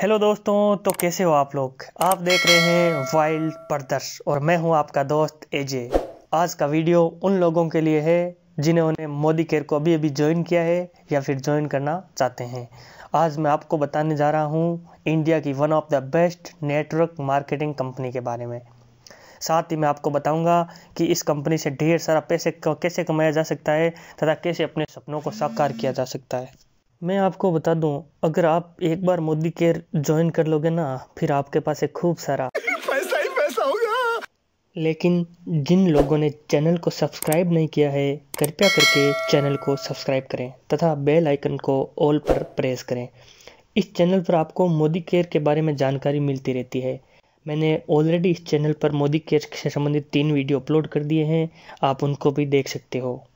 Hello दोस्तों, तो कैसे हो आप लोग। आप देख रहे हैं वाइल्ड ब्रदर्स और मैं हूं आपका दोस्त एजे। आज का वीडियो उन लोगों के लिए है जिन्होंने मोदी केयर को अभी अभी ज्वाइन किया है या फिर ज्वाइन करना चाहते हैं। आज मैं आपको बताने जा रहा हूं इंडिया की one of the best network marketing company के बारे में। साथ ही मैं आपको बताऊंगा कि इस कंपनी से ढेर सारा पैसे कैसे कमाया जा सकता है तथा कैसे अपने सपनों को साकार किया जा सकता है। मैं आपको बता दूं, अगर आप एक बार मोदी केयर ज्वाइन कर लोगे ना, फिर आपके पास है खूब सारा पैसा ही पैसा होगा। लेकिन जिन लोगों ने चैनल को सब्सक्राइब नहीं किया है, कृपया करके चैनल को सब्सक्राइब करें तथा बेल आइकन को ऑल पर प्रेस करें। इस चैनल पर आपको मोदी केयर के बारे में जानकारी मिलती रहती है। मैंने ऑलरेडी इस चैनल पर मोदी केयर से संबंधित 3 वीडियो अपलोड कर दिए हैं, आप उनको भी देख सकते हो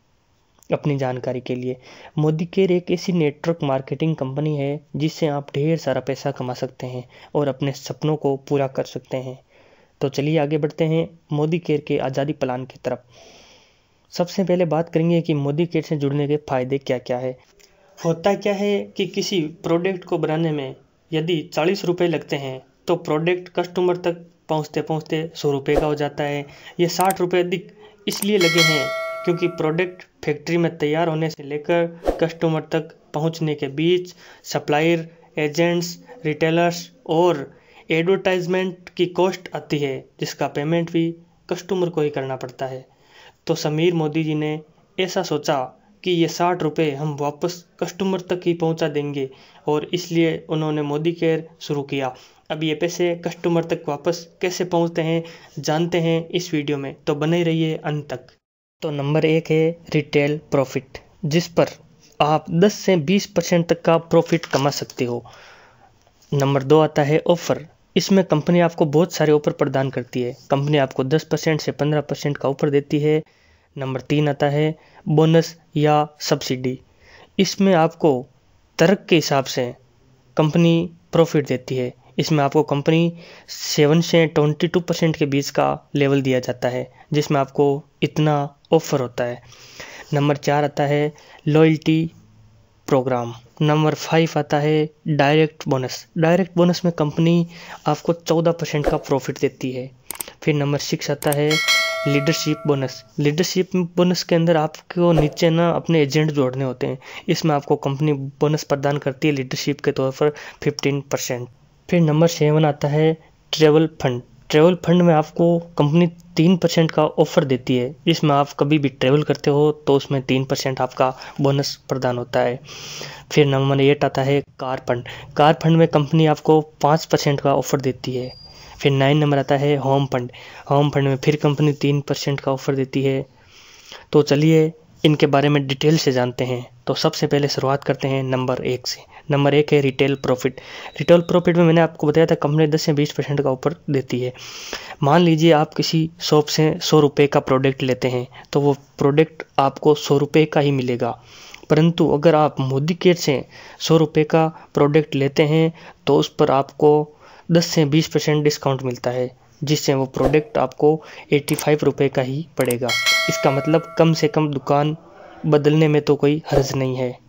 अपनी जानकारी के लिए। मोदी केयर एक ऐसी नेटवर्क मार्केटिंग कंपनी है जिससे आप ढेर सारा पैसा कमा सकते हैं और अपने सपनों को पूरा कर सकते हैं। तो चलिए आगे बढ़ते हैं मोदी केयर के आज़ादी प्लान की तरफ। सबसे पहले बात करेंगे कि मोदी केयर से जुड़ने के फ़ायदे क्या क्या है। होता क्या है कि किसी प्रोडक्ट को बनाने में यदि 40 रुपये लगते हैं तो प्रोडक्ट कस्टमर तक पहुँचते पहुँचते 100 रुपये का हो जाता है। ये 60 रुपये अधिक इसलिए लगे हैं क्योंकि प्रोडक्ट फैक्ट्री में तैयार होने से लेकर कस्टमर तक पहुंचने के बीच सप्लायर, एजेंट्स, रिटेलर्स और एडवर्टाइजमेंट की कॉस्ट आती है, जिसका पेमेंट भी कस्टमर को ही करना पड़ता है। तो समीर मोदी जी ने ऐसा सोचा कि ये 60 रुपये हम वापस कस्टमर तक ही पहुंचा देंगे और इसलिए उन्होंने मोदी केयर शुरू किया। अब ये पैसे कस्टमर तक वापस कैसे पहुंचते हैं जानते हैं इस वीडियो में, तो बने रहिए अंत तक। तो नंबर 1 है रिटेल प्रॉफिट, जिस पर आप 10 से 20% तक का प्रॉफिट कमा सकते हो। नंबर 2 आता है ऑफ़र। इसमें कंपनी आपको बहुत सारे ऑफर प्रदान करती है। कंपनी आपको 10% से 15% का ऑफर देती है। नंबर 3 आता है बोनस या सब्सिडी। इसमें आपको तर्क के हिसाब से कंपनी प्रॉफिट देती है। इसमें आपको कंपनी 7 से 22% के बीच का लेवल दिया जाता है, जिसमें आपको इतना ऑफर होता है। नंबर 4 आता है लॉयल्टी प्रोग्राम। नंबर 5 आता है डायरेक्ट बोनस। डायरेक्ट बोनस में कंपनी आपको 14% का प्रॉफिट देती है। फिर नंबर 6 आता है लीडरशिप बोनस। लीडरशिप बोनस के अंदर आपको नीचे ना अपने एजेंट जोड़ने होते हैं। इसमें आपको कंपनी बोनस प्रदान करती है लीडरशिप के तौर पर 15%। फिर नंबर 7 आता है ट्रैवल फंड। ट्रैवल फंड में आपको कंपनी 3% का ऑफर देती है। इसमें आप कभी भी ट्रैवल करते हो तो उसमें 3% आपका बोनस प्रदान होता है। फिर नंबर 8 आता है कार फंड। कार फंड में कंपनी आपको 5% का ऑफर देती है। फिर 9 नंबर आता है होम फंड। होम फंड में फिर कंपनी 3% का ऑफर देती है। तो चलिए इनके बारे में डिटेल से जानते हैं। तो सबसे पहले शुरुआत करते हैं नंबर 1 से। नंबर 1 है रिटेल प्रॉफिट। रिटेल प्रॉफिट में मैंने आपको बताया था कंपनी 10 से 20% का ऑफर देती है। मान लीजिए आप किसी शॉप से 100 रुपये का प्रोडक्ट लेते हैं तो वो प्रोडक्ट आपको 100 रुपये का ही मिलेगा। परंतु अगर आप मोदी केयर से 100 रुपये का प्रोडक्ट लेते हैं तो उस पर आपको 10 से 20% डिस्काउंट मिलता है, जिससे वो प्रोडक्ट आपको 85 रुपये का ही पड़ेगा। इसका मतलब कम से कम दुकान बदलने में तो कोई हर्ज नहीं है।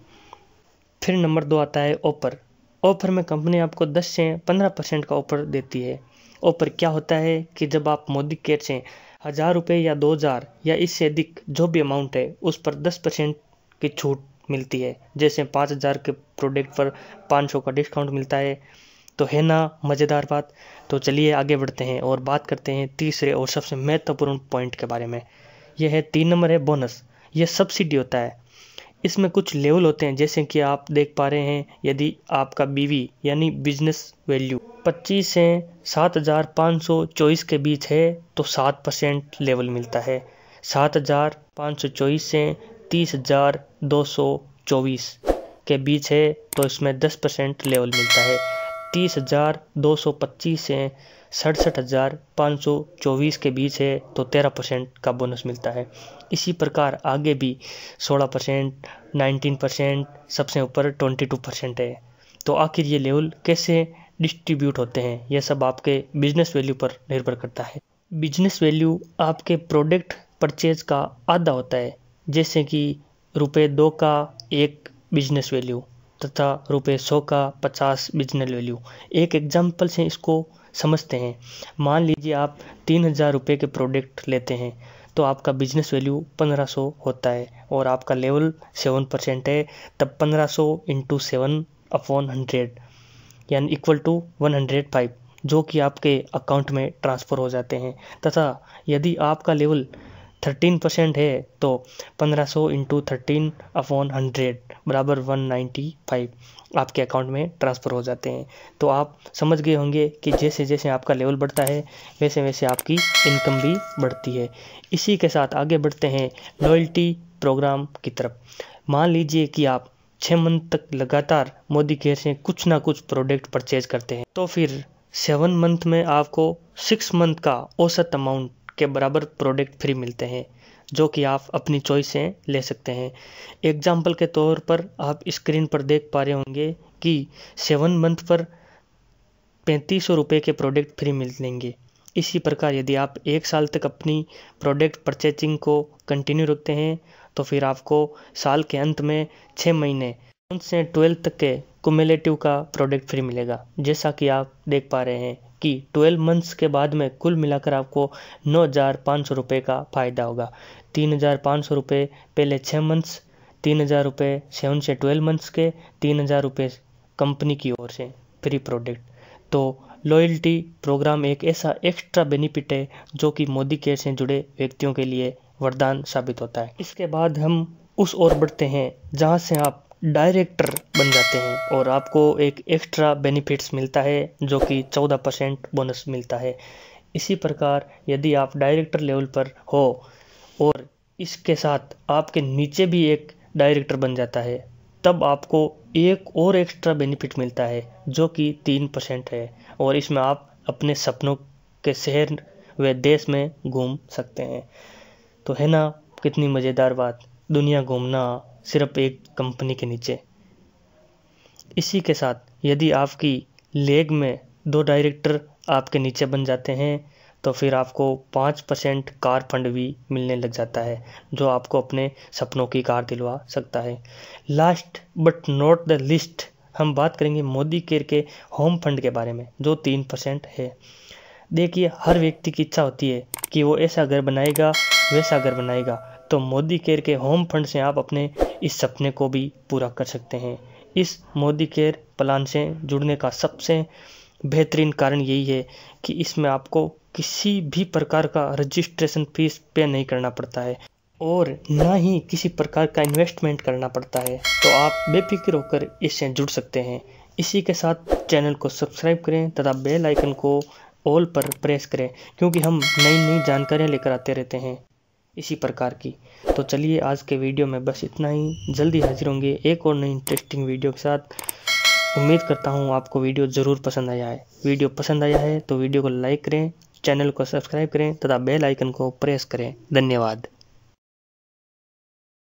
फिर नंबर 2 आता है ऑफर। ऑफर में कंपनी आपको 10 से 15% का ऑफर देती है। ऑफर क्या होता है कि जब आप मोदी केयर से 1000 रुपये या 2000 या इससे अधिक जो भी अमाउंट है उस पर 10% की छूट मिलती है। जैसे 5000 के प्रोडक्ट पर 500 का डिस्काउंट मिलता है। तो है ना मज़ेदार बात। तो चलिए आगे बढ़ते हैं और बात करते हैं तीसरे और सबसे महत्वपूर्ण पॉइंट के बारे में। यह है 3 नंबर है बोनस। यह सब्सिडी होता है। इसमें कुछ लेवल होते हैं, जैसे कि आप देख पा रहे हैं यदि आपका बीवी यानी बिजनेस वैल्यू 25 से 7524 के बीच है तो 7% लेवल मिलता है। 7524 से 30,224 के बीच है तो इसमें 10% लेवल मिलता है। 30,225 से 67,524 के बीच है तो 13% का बोनस मिलता है। इसी प्रकार आगे भी 16%, 19%, सबसे ऊपर 22% है। तो आखिर ये लेवल कैसे डिस्ट्रीब्यूट होते हैं, यह सब आपके बिजनेस वैल्यू पर निर्भर करता है। बिजनेस वैल्यू आपके प्रोडक्ट परचेज का आधा होता है, जैसे कि ₹2 का एक बिजनेस वैल्यू तथा ₹100 का 50 बिजनेस वैल्यू। एक एग्जाम्पल से इसको समझते हैं। मान लीजिए आप 3000 रुपये के प्रोडक्ट लेते हैं तो आपका बिजनेस वैल्यू 1500 होता है और आपका लेवल 7% है, तब 1500 × 7/100 यानी इक्वल टू 105 जो कि आपके अकाउंट में ट्रांसफ़र हो जाते हैं। तथा यदि आपका लेवल 13% है तो 1500 × 13/100 बराबर 195 आपके अकाउंट में ट्रांसफ़र हो जाते हैं। तो आप समझ गए होंगे कि जैसे जैसे आपका लेवल बढ़ता है वैसे वैसे आपकी इनकम भी बढ़ती है। इसी के साथ आगे बढ़ते हैं लॉयल्टी प्रोग्राम की तरफ। मान लीजिए कि आप 6 मंथ तक लगातार मोदी केयर से कुछ ना कुछ प्रोडक्ट परचेज करते हैं तो फिर 7 मंथ में आपको 6 मंथ का औसत अमाउंट के बराबर प्रोडक्ट फ्री मिलते हैं जो कि आप अपनी चॉइस से ले सकते हैं। एग्जाम्पल के तौर पर आप स्क्रीन पर देख पा रहे होंगे कि 7 मंथ पर 3500 रुपये के प्रोडक्ट फ्री मिलेंगे। इसी प्रकार यदि आप 1 साल तक अपनी प्रोडक्ट परचेजिंग को कंटिन्यू रखते हैं तो फिर आपको साल के अंत में 6 महीने 1 से 12 तक के कुमुलेटिव का प्रोडक्ट फ्री मिलेगा। जैसा कि आप देख पा रहे हैं कि 12 मंथ्स के बाद में कुल मिलाकर आपको 9500 रुपये का फ़ायदा होगा। 3500 रुपये पहले 6 मंथ्स, 3000 रुपये 7 से 12 मंथ्स के, 3000 रुपये कंपनी की ओर से फ्री प्रोडक्ट। तो लॉयल्टी प्रोग्राम एक ऐसा एक्स्ट्रा बेनिफिट है जो कि मोदी केयर से जुड़े व्यक्तियों के लिए वरदान साबित होता है। इसके बाद हम उस ओर बढ़ते हैं जहां से आप डायरेक्टर बन जाते हैं और आपको एक एक्स्ट्रा बेनिफिट्स मिलता है जो कि 14% बोनस मिलता है। इसी प्रकार यदि आप डायरेक्टर लेवल पर हो और इसके साथ आपके नीचे भी एक डायरेक्टर बन जाता है तब आपको एक और एक्स्ट्रा बेनिफिट मिलता है जो कि 3% है और इसमें आप अपने सपनों के शहर व देश में घूम सकते हैं। तो है ना कितनी मज़ेदार बात, दुनिया घूमना सिर्फ एक कंपनी के नीचे। इसी के साथ यदि आपकी लेग में 2 डायरेक्टर आपके नीचे बन जाते हैं तो फिर आपको 5% कार फंड भी मिलने लग जाता है जो आपको अपने सपनों की कार दिलवा सकता है। Last but not the list हम बात करेंगे मोदी केयर के होम फंड के बारे में जो 3% है। देखिए हर व्यक्ति की इच्छा होती है कि वो ऐसा घर बनाएगा वैसा घर बनाएगा, तो मोदी केयर के होम फंड से आप अपने इस सपने को भी पूरा कर सकते हैं। इस मोदी केयर प्लान से जुड़ने का सबसे बेहतरीन कारण यही है कि इसमें आपको किसी भी प्रकार का रजिस्ट्रेशन फीस पे नहीं करना पड़ता है और ना ही किसी प्रकार का इन्वेस्टमेंट करना पड़ता है। तो आप बेफिक्र होकर इससे जुड़ सकते हैं। इसी के साथ चैनल को सब्सक्राइब करें तथा बेल आइकन को ऑल पर प्रेस करें क्योंकि हम नई नई जानकारियाँ लेकर आते रहते हैं इसी प्रकार की। तो चलिए आज के वीडियो में बस इतना ही। जल्दी हाजिर होंगे एक और नई इंटरेस्टिंग वीडियो के साथ। उम्मीद करता हूँ आपको वीडियो ज़रूर पसंद आया है। वीडियो पसंद आया है तो वीडियो को लाइक करें, चैनल को सब्सक्राइब करें तथा बेल आइकन को प्रेस करें। धन्यवाद।